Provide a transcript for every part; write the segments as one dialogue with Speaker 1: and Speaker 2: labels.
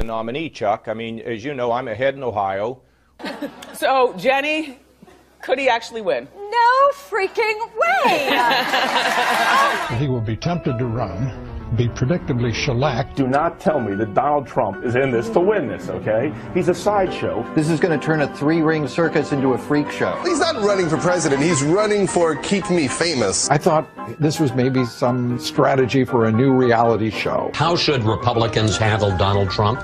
Speaker 1: the nominee, Chuck. I mean, as you know, I'm ahead in Ohio.
Speaker 2: So, Jenny, could he actually win?
Speaker 3: No freaking way!
Speaker 4: He will be tempted to run, be predictably shellacked.
Speaker 5: Do not tell me that Donald Trump is in this to win this, okay? He's a sideshow.
Speaker 6: This is going to turn a three-ring circus into a freak show.
Speaker 7: He's not running for president. He's running for Keep Me Famous.
Speaker 4: I thought this was maybe some strategy for a new reality show.
Speaker 8: How should Republicans handle Donald Trump?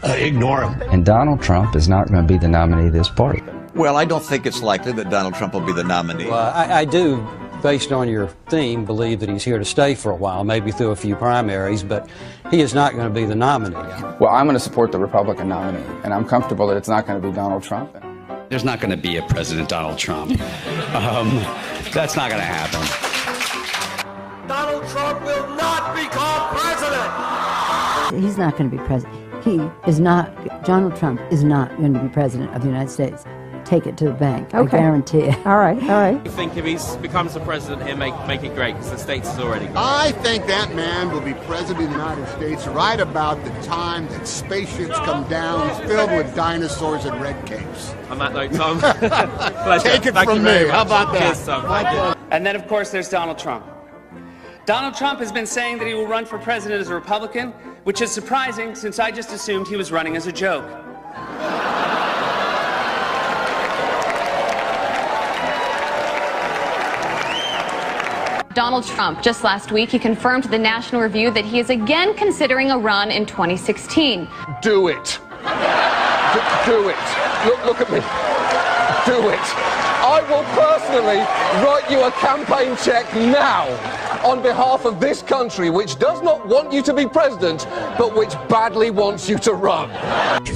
Speaker 9: Ignore him.
Speaker 10: And Donald Trump is not going to be the nominee of this party.
Speaker 11: Well, I don't think it's likely that Donald Trump will be the nominee.
Speaker 12: Well, I do, based on your theme, believe that he's here to stay for a while, maybe through a few primaries, but he is not going to be the nominee.
Speaker 13: Well, I'm going to support the Republican nominee, and I'm comfortable that it's not going to be Donald Trump.
Speaker 14: There's not going to be a President Donald Trump. That's not going to happen.
Speaker 15: Donald Trump will not become president!
Speaker 16: He's not going to be president. Donald Trump is not going to be president of the United States. Take it to the bank. Okay. I guarantee it.
Speaker 3: All right.
Speaker 17: I think if he becomes the president, he'll make it great, because the states is already great.
Speaker 18: I think that man will be president of the United States right about the time that spaceships come down filled with dinosaurs and red capes.
Speaker 17: On that note, Tom,
Speaker 18: take it from me. How about that?
Speaker 17: Cheers, Tom.
Speaker 19: And then, of course, there's Donald Trump. Donald Trump has been saying that he will run for president as a Republican, which is surprising since I just assumed he was running as a joke.
Speaker 20: Donald Trump, just last week, he confirmed to the National Review that he is again considering a run in 2016.
Speaker 7: Do it. Do it. Look at me. Do it. I will personally write you a campaign check now on behalf of this country, which does not want you to be president, but which badly wants you to run.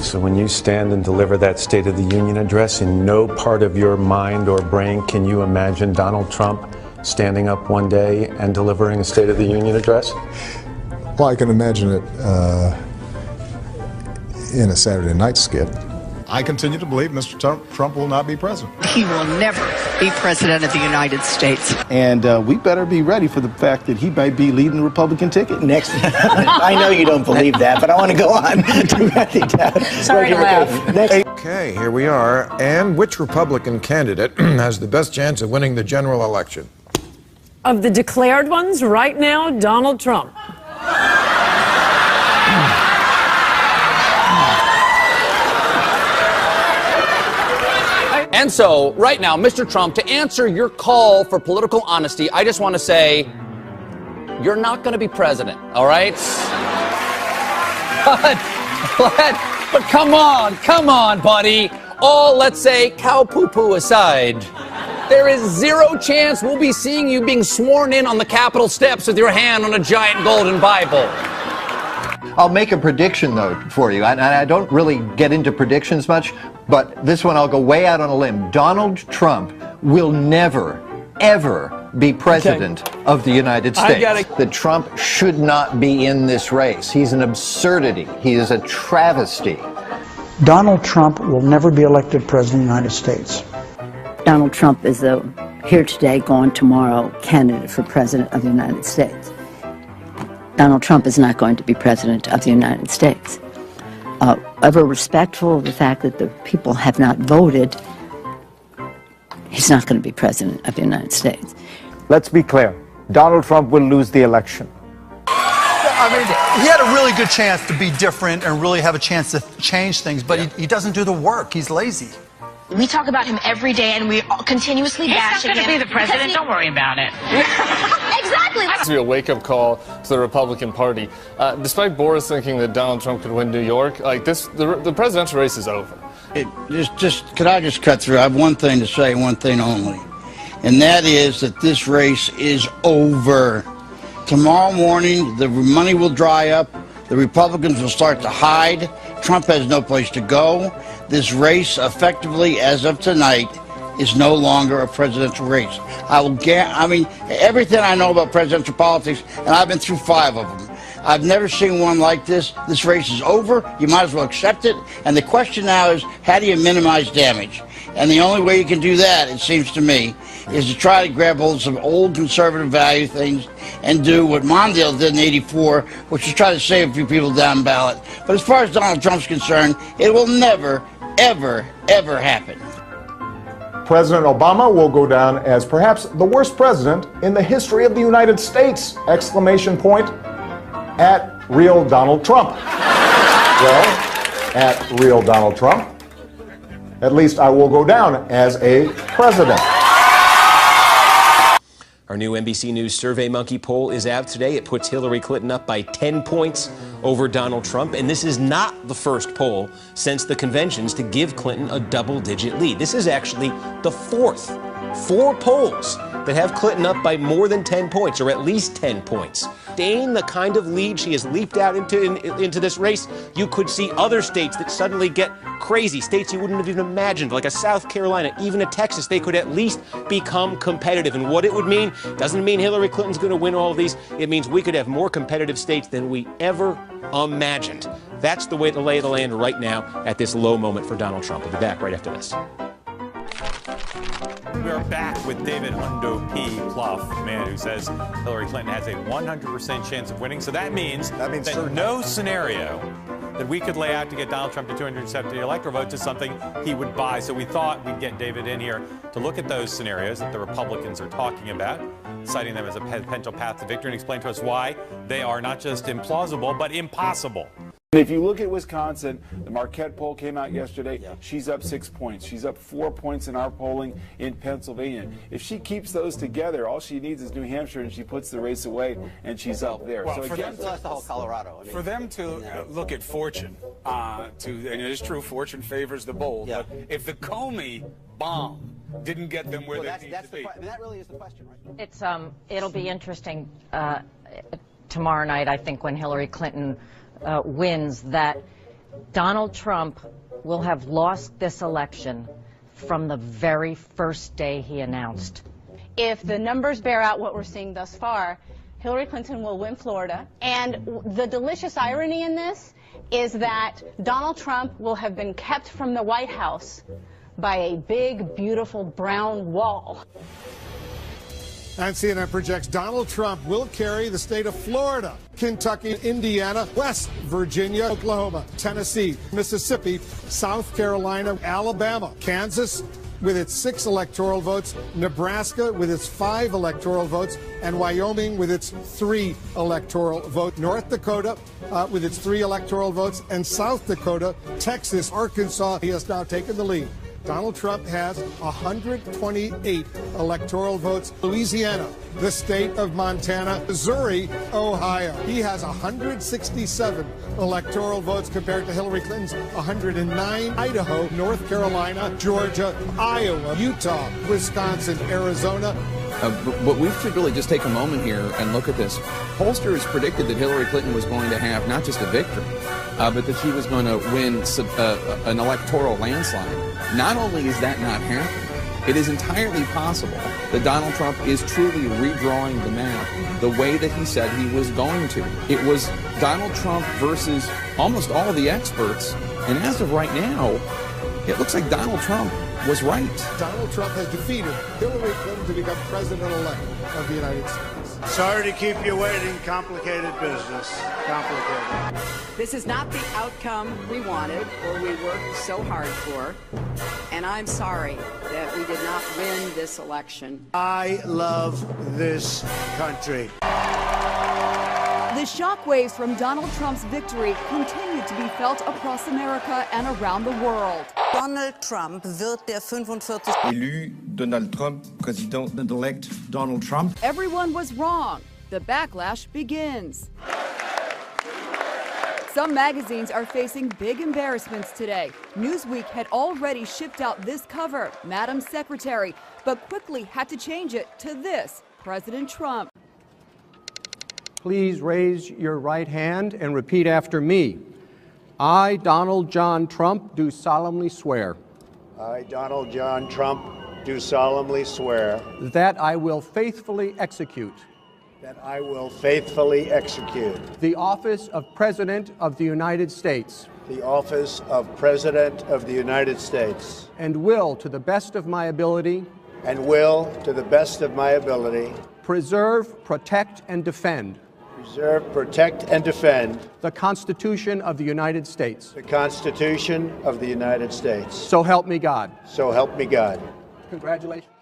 Speaker 7: So when you stand and deliver that State of the Union address, in no part of your mind or brain can you imagine Donald Trump standing up one day and delivering a State of the Union address?
Speaker 13: Well, I can imagine it in a Saturday night skit. I continue to believe Mr. Trump will not be president.
Speaker 5: He will never be president of the United States.
Speaker 4: And we better be ready for the fact that he might be leading the Republican ticket next.
Speaker 9: I know you don't believe that, but I want to go on to write
Speaker 5: Sorry to laugh.
Speaker 14: Okay, here we are. And which Republican candidate has the best chance of winning the general election?
Speaker 3: Of the declared ones, right now, Donald Trump.
Speaker 15: And so, right now, Mr. Trump, to answer your call for political honesty, I just want to say, you're not going to be president, all right? But come on, buddy. All, let's say, cow poo-poo aside, there is zero chance we'll be seeing you being sworn in on the Capitol steps with your hand on a giant golden Bible.
Speaker 6: I'll make a prediction, though, for you. And I don't really get into predictions much, but this one I'll go way out on a limb. Donald Trump will never, ever be president of the United States. That Trump should not be in this race. He's an absurdity. He is a travesty.
Speaker 8: Donald Trump will never be elected president of the United States.
Speaker 16: Donald Trump is a here today, gone tomorrow candidate for president of the United States. Donald Trump is not going to be president of the United States. Ever respectful of the fact that the people have not voted, he's not going to be president of the United States.
Speaker 4: Let's be clear. Donald Trump will lose the election.
Speaker 18: I mean, he had a really good chance to be different and really have a chance to change things, but he doesn't do the work. He's lazy.
Speaker 20: We talk about him every day, and we continuously bash him.
Speaker 5: He's not going to be the president. Don't worry about it.
Speaker 20: Exactly.
Speaker 3: This will be a wake-up call to the Republican Party. Despite Boris thinking that Donald Trump could win New York, like this, the presidential race is over.
Speaker 9: Could I just cut through? I have one thing to say, one thing only, and that is that this race is over. Tomorrow morning, the money will dry up. The Republicans will start to hide. Trump has no place to go. This race, effectively, as of tonight, is no longer a presidential race. I mean, everything I know about presidential politics, and I've been through 5 of them, I've never seen one like this. This race is over. You might as well accept it. And the question now is, how do you minimize damage? And the only way you can do that, it seems to me, is to try to grab hold of some old conservative value things and do what Mondale did in '84, which is try to save a few people down ballot. But as far as Donald Trump's concerned, it will never, ever, ever happen.
Speaker 13: President Obama will go down as perhaps the worst president in the history of the United States! Exclamation point at real Donald Trump. Well, at real Donald Trump, at least I will go down as a president.
Speaker 21: Our new NBC News Survey Monkey poll is out today. It puts Hillary Clinton up by 10 points over Donald Trump. And this is not the first poll since the conventions to give Clinton a double-digit lead. This is actually the fourth. 4 polls that have Clinton up by more than 10 points, or at least 10 points. Staying the kind of lead she has leaped out into this race, you could see other states that suddenly get crazy, states you wouldn't have even imagined, like a South Carolina, even a Texas. They could at least become competitive. And what it would mean doesn't mean Hillary Clinton's going to win all of these. It means we could have more competitive states than we ever imagined. That's the way to lay the land right now at this low moment for Donald Trump. We'll be back right after this.
Speaker 22: We are back with David Hundo P. Plouffe, the man who says Hillary Clinton has a 100% chance of winning. So that means that no scenario that we could lay out to get Donald Trump to 270 electoral votes is something he would buy. So we thought we'd get David in here to look at those scenarios that the Republicans are talking about, citing them as a potential path to victory, and explain to us why they are not just implausible, but impossible.
Speaker 23: If you look at Wisconsin, the Marquette poll came out yesterday. She's up 6 points. She's up 4 points in our polling in Pennsylvania. If she keeps those together, all she needs is New Hampshire, and she puts the race away, and she's up there.
Speaker 24: Well,
Speaker 23: so
Speaker 24: for
Speaker 23: again,
Speaker 24: them,
Speaker 23: the whole Colorado.
Speaker 24: For them to look at fortune, and it is true, fortune favors the bold. But if the Comey bomb didn't get them where they need to be,
Speaker 25: that really is the question, right? It's it'll be interesting tomorrow night, I think, when Hillary Clinton wins, that Donald Trump will have lost this election from the very first day he announced.
Speaker 26: If the numbers bear out what we're seeing thus far, Hillary Clinton will win Florida. And the delicious irony in this is that Donald Trump will have been kept from the White House by a big, beautiful brown wall.
Speaker 27: And CNN projects Donald Trump will carry the state of Florida, Kentucky, Indiana, West Virginia, Oklahoma, Tennessee, Mississippi, South Carolina, Alabama, Kansas with its 6 electoral votes, Nebraska with its 5 electoral votes, and Wyoming with its 3 electoral votes, North Dakota with its 3 electoral votes, and South Dakota, Texas, Arkansas. He has now taken the lead. Donald Trump has 128 electoral votes. Louisiana, the state of Montana, Missouri, Ohio. He has 167 electoral votes compared to Hillary Clinton's 109. Idaho, North Carolina, Georgia, Iowa, Utah, Wisconsin, Arizona.
Speaker 28: But we should really just take a moment here and look at this. Pollsters predicted that Hillary Clinton was going to have not just a victory, but that she was going to win an electoral landslide. Not only is that not happening, it is entirely possible that Donald Trump is truly redrawing the map the way that he said he was going to. It was Donald Trump versus almost all the experts, and as of right now, it looks like Donald Trump was right.
Speaker 27: Donald Trump has defeated Hillary Clinton to become president-elect of the United States.
Speaker 29: Sorry to keep you waiting. Complicated business. Complicated.
Speaker 30: This is not the outcome we wanted or we worked so hard for. And I'm sorry that we did not win this election.
Speaker 29: I love this country.
Speaker 31: The shockwaves from Donald Trump's victory continue to be felt across America and around the world.
Speaker 32: Donald Trump wird der 45.
Speaker 33: Élu Donald Trump, President-elect Donald Trump.
Speaker 31: Everyone was wrong. The backlash begins. Some magazines are facing big embarrassments today. Newsweek had already shipped out this cover, Madam Secretary, but quickly had to change it to this, President Trump.
Speaker 34: Please raise your right hand and repeat after me. I, Donald John Trump, do solemnly swear.
Speaker 29: I, Donald John Trump, do solemnly swear.
Speaker 34: That I will faithfully execute.
Speaker 29: that I will faithfully execute
Speaker 34: the office of President of the United States
Speaker 29: the office of President of the United States
Speaker 34: and will, to the best of my ability, preserve, protect, and defend the Constitution of the United States.
Speaker 29: The Constitution of the United States.
Speaker 34: So help me God.
Speaker 29: So help me God.
Speaker 34: Congratulations.